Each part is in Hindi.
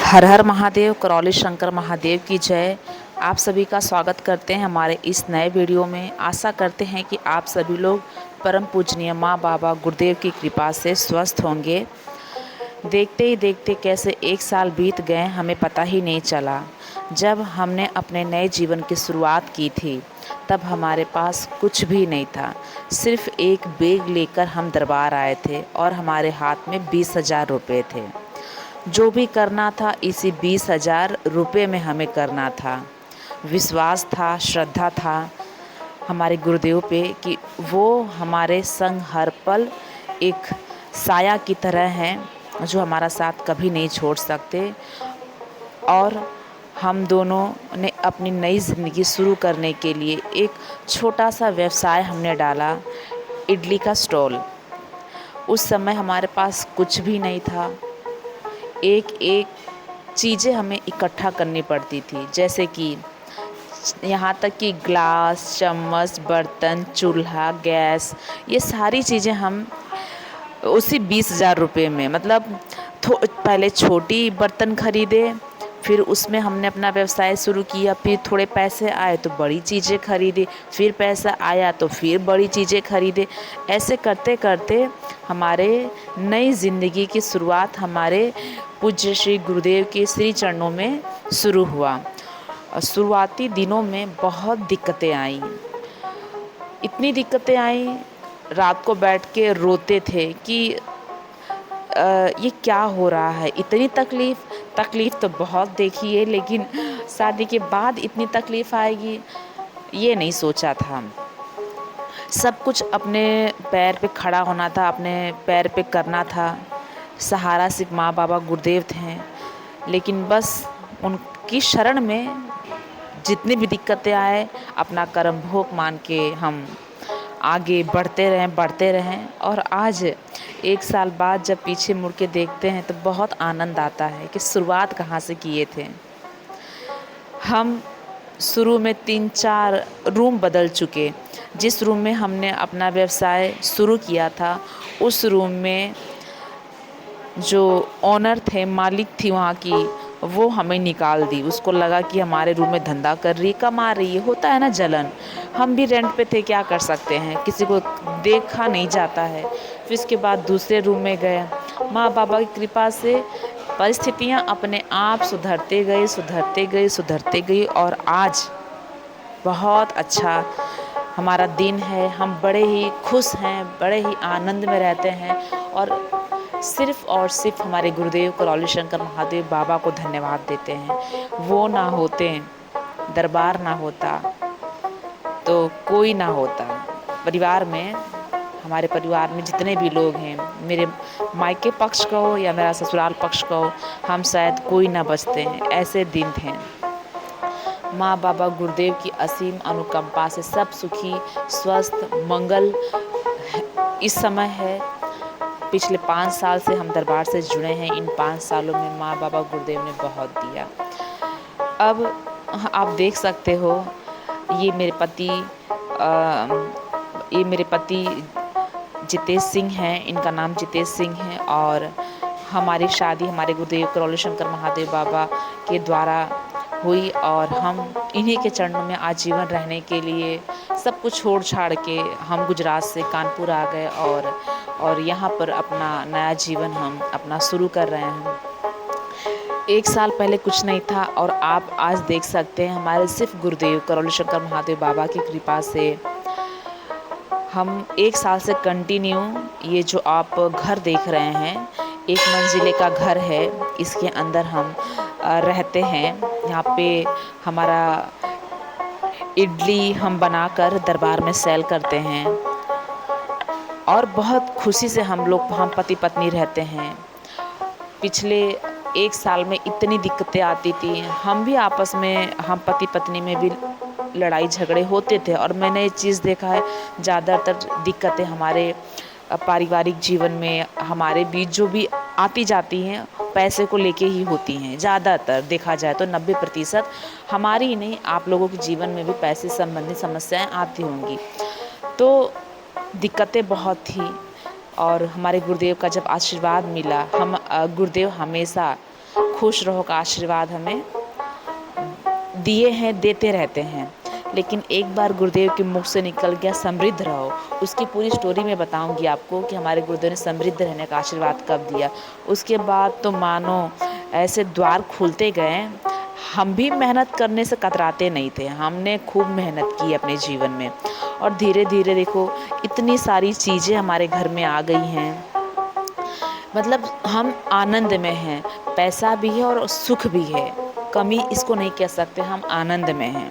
हर हर महादेव, करौली शंकर महादेव की जय। आप सभी का स्वागत करते हैं हमारे इस नए वीडियो में। आशा करते हैं कि आप सभी लोग परम पूजनीय माँ बाबा गुरुदेव की कृपा से स्वस्थ होंगे। देखते ही देखते कैसे एक साल बीत गए हमें पता ही नहीं चला। जब हमने अपने नए जीवन की शुरुआत की थी तब हमारे पास कुछ भी नहीं था। सिर्फ एक बैग लेकर हम दरबार आए थे और हमारे हाथ में 20,000 रुपये थे। जो भी करना था इसी 20,000 रुपये में हमें करना था। विश्वास था, श्रद्धा था हमारे गुरुदेव पे कि वो हमारे संग हर पल एक साया की तरह हैं जो हमारा साथ कभी नहीं छोड़ सकते। और हम दोनों ने अपनी नई ज़िंदगी शुरू करने के लिए एक छोटा सा व्यवसाय हमने डाला, इडली का स्टॉल। उस समय हमारे पास कुछ भी नहीं था। एक एक चीज़ें हमें इकट्ठा करनी पड़ती थी, जैसे कि यहाँ तक कि ग्लास, चम्मच, बर्तन, चूल्हा, गैस, ये सारी चीज़ें हम उसी 20,000 रुपये में मतलब पहले छोटी बर्तन खरीदे, फिर उसमें हमने अपना व्यवसाय शुरू किया। फिर थोड़े पैसे आए तो बड़ी चीज़ें खरीदे, फिर पैसा आया तो फिर बड़ी चीज़ें खरीदे। ऐसे करते करते हमारे नई ज़िंदगी की शुरुआत हमारे पूज्य श्री गुरुदेव के श्री चरणों में शुरू हुआ। और शुरुआती दिनों में बहुत दिक्कतें आईं, इतनी दिक्कतें आईं, रात को बैठ के रोते थे कि ये क्या हो रहा है। इतनी तकलीफ़ तो बहुत देखी है, लेकिन शादी के बाद इतनी तकलीफ़ आएगी ये नहीं सोचा था। सब कुछ अपने पैर पे खड़ा होना था, अपने पैर पे करना था। सहारा सिर्फ माँ बाबा गुरुदेव थे, लेकिन बस उनकी शरण में जितनी भी दिक्कतें आए अपना कर्म भोग मान के हम आगे बढ़ते रहें। और आज एक साल बाद जब पीछे मुड़ के देखते हैं तो बहुत आनंद आता है कि शुरुआत कहाँ से किए थे। हम शुरू में 3-4 रूम बदल चुके। जिस रूम में हमने अपना व्यवसाय शुरू किया था उस रूम में जो ओनर थे, मालिक थी वहाँ की, वो हमें निकाल दी। उसको लगा कि हमारे रूम में धंधा कर रही, कमा रही है, होता है ना जलन। हम भी रेंट पे थे, क्या कर सकते हैं, किसी को देखा नहीं जाता है। फिर इसके बाद दूसरे रूम में गए। माँ बाबा की कृपा से परिस्थितियाँ अपने आप सुधरते गई और आज बहुत अच्छा हमारा दिन है। हम बड़े ही खुश हैं, बड़े ही आनंद में रहते हैं और सिर्फ़ हमारे गुरुदेव करौली शंकर महादेव बाबा को धन्यवाद देते हैं। वो ना होते, दरबार ना होता तो कोई ना होता। परिवार में, हमारे परिवार में जितने भी लोग हैं, मेरे मायके पक्ष का हो या मेरा ससुराल पक्ष का हो, हम शायद कोई ना बचते हैं। ऐसे दिन थे। माँ बाबा गुरुदेव की असीम अनुकंपा से सब सुखी, स्वस्थ, मंगल इस समय है। पिछले 5 साल से हम दरबार से जुड़े हैं। इन 5 सालों में माँ बाबा गुरुदेव ने बहुत दिया। अब आप देख सकते हो, ये मेरे पति जितेश सिंह हैं। इनका नाम जितेश सिंह है और हमारी शादी हमारे गुरुदेव करौली शंकर महादेव बाबा के द्वारा हुई और हम इन्हीं के चरणों में आजीवन रहने के लिए सब कुछ छोड़ छाड़ के हम गुजरात से कानपुर आ गए और यहाँ पर अपना नया जीवन हम अपना शुरू कर रहे हैं। एक साल पहले कुछ नहीं था और आप आज देख सकते हैं हमारे सिर्फ गुरुदेव करौली शंकर महादेव बाबा की कृपा से हम एक साल से कंटिन्यू ये जो आप घर देख रहे हैं, एक मंजिले का घर है। इसके अंदर हम रहते हैं। यहाँ पे हमारा इडली हम बनाकर दरबार में सेल करते हैं और बहुत खुशी से हम पति पत्नी रहते हैं। पिछले एक साल में इतनी दिक्कतें आती थी, हम भी आपस में, हम पति पत्नी में भी लड़ाई झगड़े होते थे। और मैंने ये चीज़ देखा है, ज़्यादातर दिक्कतें हमारे पारिवारिक जीवन में हमारे बीच जो भी आती जाती हैं पैसे को लेके ही होती हैं। ज़्यादातर देखा जाए तो 90% हमारी ही नहीं, आप लोगों के जीवन में भी पैसे संबंधित समस्याएं आती होंगी। तो दिक्कतें बहुत थी और हमारे गुरुदेव का जब आशीर्वाद मिला, हम गुरुदेव हमेशा खुश रहो का आशीर्वाद हमें दिए हैं, देते रहते हैं। लेकिन एक बार गुरुदेव के मुख से निकल गया समृद्ध रहो, उसकी पूरी स्टोरी मैं बताऊंगी आपको कि हमारे गुरुदेव ने समृद्ध रहने का आशीर्वाद कब दिया। उसके बाद तो मानो ऐसे द्वार खुलते गए। हम भी मेहनत करने से कतराते नहीं थे, हमने खूब मेहनत की अपने जीवन में, और धीरे धीरे देखो इतनी सारी चीज़ें हमारे घर में आ गई हैं। मतलब हम आनंद में हैं, पैसा भी है और सुख भी है, कमी इसको नहीं कह सकते, हम आनंद में हैं।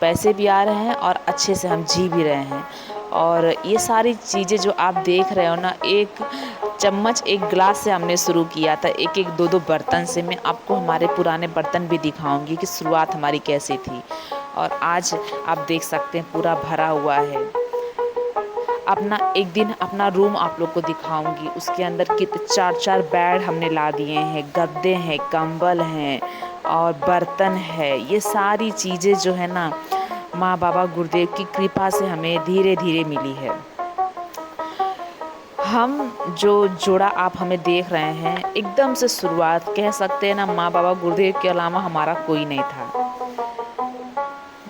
पैसे भी आ रहे हैं और अच्छे से हम जी भी रहे हैं। और ये सारी चीज़ें जो आप देख रहे हो ना, एक चम्मच एक गिलास से हमने शुरू किया था, एक एक दो दो बर्तन से। मैं आपको हमारे पुराने बर्तन भी दिखाऊंगी कि शुरुआत हमारी कैसी थी, और आज आप देख सकते हैं पूरा भरा हुआ है। अपना एक दिन अपना रूम आप लोग को दिखाऊंगी, उसके अंदर कितने 4-4 बेड हमने ला दिए हैं, गद्दे हैं, कंबल हैं और बर्तन है। ये सारी चीज़ें जो है ना, माँ बाबा गुरुदेव की कृपा से हमें धीरे धीरे मिली है। हम जो जोड़ा आप हमें देख रहे हैं, एकदम से शुरुआत कह सकते हैं ना, माँ बाबा गुरुदेव के अलावा हमारा कोई नहीं था।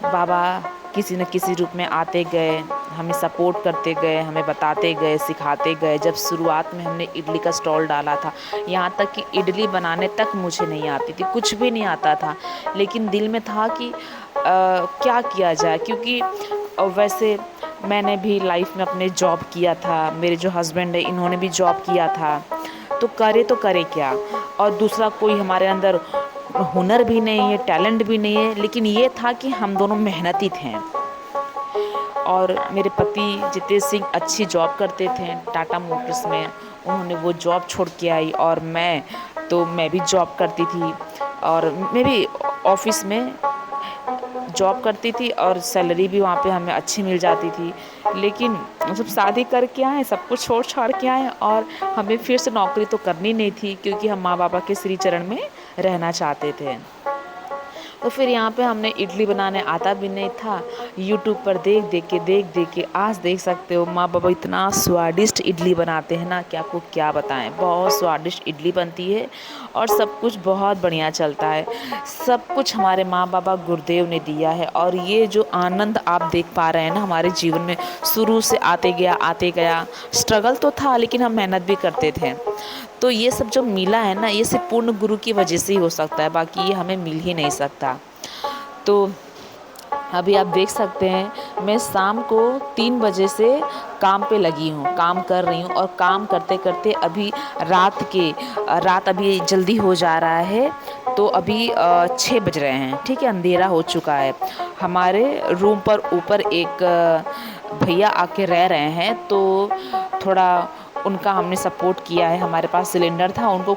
बाबा किसी न किसी रूप में आते गए, हमें सपोर्ट करते गए, हमें बताते गए, सिखाते गए। जब शुरुआत में हमने इडली का स्टॉल डाला था, यहाँ तक कि इडली बनाने तक मुझे नहीं आती थी, कुछ भी नहीं आता था, लेकिन दिल में था कि क्या किया जाए, क्योंकि वैसे मैंने भी लाइफ में अपने जॉब किया था, मेरे जो हस्बैंड है इन्होंने भी जॉब किया था, तो करे क्या। और दूसरा कोई हमारे अंदर हुनर भी नहीं है, टैलेंट भी नहीं है, लेकिन ये था कि हम दोनों मेहनती थे। और मेरे पति जितेश सिंह अच्छी जॉब करते थे टाटा मोटर्स में, उन्होंने वो जॉब छोड़ के आई, और मैं भी जॉब करती थी, और मैं भी ऑफिस में जॉब करती थी और सैलरी भी वहाँ पे हमें अच्छी मिल जाती थी। लेकिन जब शादी करके आए, सब कुछ छोड़ छाड़ के आए, और हमें फिर से नौकरी तो करनी नहीं थी, क्योंकि हम माँ बाबा के श्री चरण में रहना चाहते थे। तो फिर यहाँ पे हमने इडली बनाने आता भी नहीं था, यूट्यूब पर देख देख के आज देख सकते हो माँ बाबा इतना स्वादिष्ट इडली बनाते हैं ना कि आपको क्या बताएं। बहुत स्वादिष्ट इडली बनती है और सब कुछ बहुत बढ़िया चलता है। सब कुछ हमारे माँ बाबा गुरुदेव ने दिया है, और ये जो आनंद आप देख पा रहे हैं ना हमारे जीवन में, शुरू से आते गया। स्ट्रगल तो था, लेकिन हम मेहनत भी करते थे। तो ये सब जो मिला है ना, ये सिर्फ पूर्ण गुरु की वजह से ही हो सकता है, बाकी ये हमें मिल ही नहीं सकता। तो अभी आप देख सकते हैं, मैं शाम को 3 बजे से काम पे लगी हूँ, काम कर रही हूँ, और काम करते करते अभी रात अभी जल्दी हो जा रहा है। तो अभी 6 बज रहे हैं, ठीक है, अंधेरा हो चुका है। हमारे रूम पर ऊपर एक भैया आके रह रहे हैं, तो थोड़ा उनका हमने सपोर्ट किया है। हमारे पास सिलेंडर था, उनको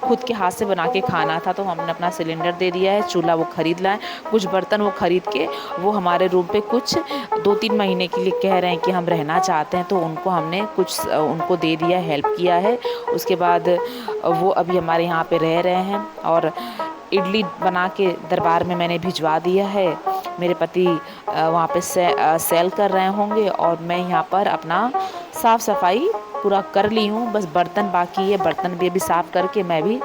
खुद के हाथ से बना के खाना था, तो हमने अपना सिलेंडर दे दिया है। चूल्हा वो ख़रीद लाए, कुछ बर्तन वो ख़रीद के वो हमारे रूम पे कुछ 2-3 महीने के लिए कह रहे हैं कि हम रहना चाहते हैं, तो उनको हमने कुछ उनको दे दिया, हेल्प किया है। उसके बाद वो अभी हमारे यहाँ पे रह रहे हैं, और इडली बना के दरबार में मैंने भिजवा दिया है। मेरे पति वहाँ पे सेल कर रहे होंगे, और मैं यहाँ पर अपना साफ़ सफाई पूरा कर ली हूँ, बस बर्तन बाकी है। बर्तन भी अभी साफ़ करके मैं भी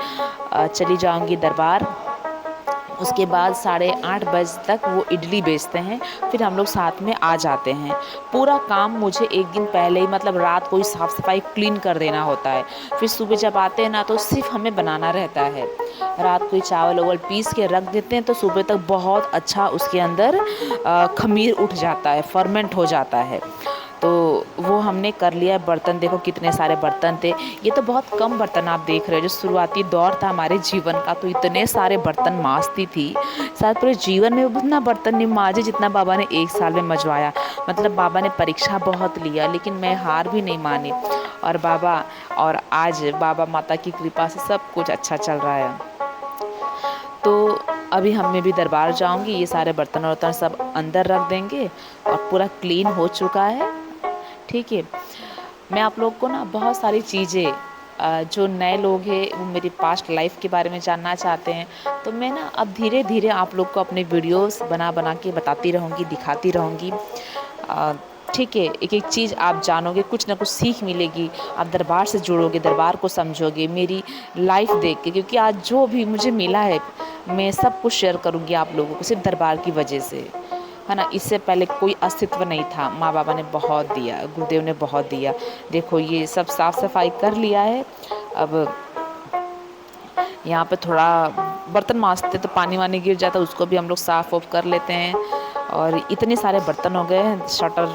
चली जाऊँगी दरबार। उसके बाद 8:30 बजे तक वो इडली बेचते हैं, फिर हम लोग साथ में आ जाते हैं। पूरा काम मुझे एक दिन पहले ही, मतलब रात को ही साफ़ सफाई क्लीन कर देना होता है। फिर सुबह जब आते हैं ना, तो सिर्फ हमें बनाना रहता है। रात को ही चावल वावल पीस के रख देते हैं, तो सुबह तक बहुत अच्छा उसके अंदर खमीर उठ जाता है, फर्मेंट हो जाता है। तो वो हमने कर लिया है। बर्तन देखो कितने सारे बर्तन थे, ये तो बहुत कम बर्तन आप देख रहे हो। जो शुरुआती दौर था हमारे जीवन का, तो इतने सारे बर्तन मांजती थी, शायद पूरे जीवन में उतना बर्तन नहीं मांजे जितना बाबा ने 1 साल में मँजवाया। मतलब बाबा ने परीक्षा बहुत लिया, लेकिन मैं हार भी नहीं मानी, और आज बाबा माता की कृपा से सब कुछ अच्छा चल रहा है। तो अभी मैं भी दरबार जाऊंगी, ये सारे बर्तन वर्तन सब अंदर रख देंगे, और पूरा क्लीन हो चुका है, ठीक है। मैं आप लोग को ना बहुत सारी चीज़ें, जो नए लोग हैं वो मेरी पास्ट लाइफ के बारे में जानना चाहते हैं, तो मैं ना अब धीरे धीरे आप लोग को अपने वीडियोस बना के बताती रहूँगी, दिखाती रहूँगी। ठीक है, एक एक चीज़ आप जानोगे, कुछ ना कुछ सीख मिलेगी। आप दरबार से जुड़ोगे, दरबार को समझोगे, मेरी लाइफ देख के, क्योंकि आज जो भी मुझे मिला है मैं सब कुछ शेयर करूँगी आप लोगों को, सिर्फ दरबार की वजह से, है ना। इससे पहले कोई अस्तित्व नहीं था। माँ बाबा ने बहुत दिया, गुरुदेव ने बहुत दिया। देखो ये सब साफ़ सफाई कर लिया है। अब यहाँ पे थोड़ा बर्तन मांजते तो पानी वानी गिर जाता, उसको भी हम लोग साफ़ ऑफ कर लेते हैं। और इतने सारे बर्तन हो गए हैं, शटर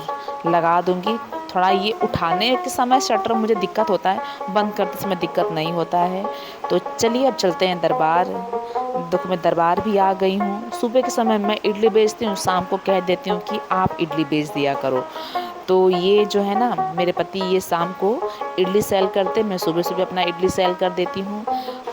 लगा दूँगी। थोड़ा ये उठाने के समय शटर मुझे दिक्कत होता है, बंद करते समय दिक्कत नहीं होता है। तो चलिए अब चलते हैं दरबार। देखो मैं दरबार भी आ गई हूँ। सुबह के समय मैं इडली बेचती हूँ, शाम को कह देती हूँ कि आप इडली बेच दिया करो। तो ये जो है ना मेरे पति, ये शाम को इडली सेल करते, मैं सुबह सुबह अपना इडली सेल कर देती हूँ।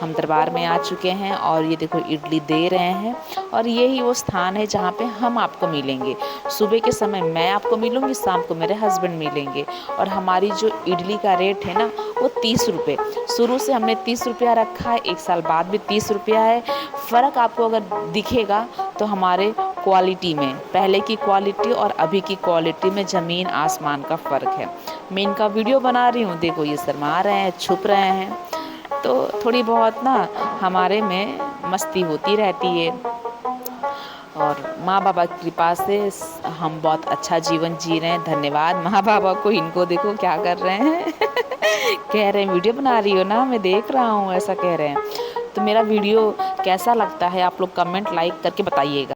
हम दरबार में आ चुके हैं और ये देखो इडली दे रहे हैं। और यही वो स्थान है जहाँ पे हम आपको मिलेंगे। सुबह के समय मैं आपको मिलूँगी, शाम को मेरे हस्बैंड मिलेंगे। और हमारी जो इडली का रेट है ना वो 30 रुपये। शुरू से हमने 30 रुपया रखा है, 1 साल बाद भी 30 रुपया है। फ़र्क आपको अगर दिखेगा तो हमारे क्वालिटी में, पहले की क्वालिटी और अभी की क्वालिटी में ज़मीन आसमान का फ़र्क है। मैं इनका वीडियो बना रही हूँ, देखो ये शर्मा रहे हैं, छुप रहे हैं। तो थोड़ी बहुत ना हमारे में मस्ती होती रहती है। और माँ बाबा की कृपा से हम बहुत अच्छा जीवन जी रहे हैं। धन्यवाद माँ बाबा को। इनको देखो क्या कर रहे हैं कह रहे हैं वीडियो बना रही हो ना, मैं देख रहा हूँ, ऐसा कह रहे हैं। तो मेरा वीडियो कैसा लगता है आप लोग कमेंट लाइक करके बताइएगा।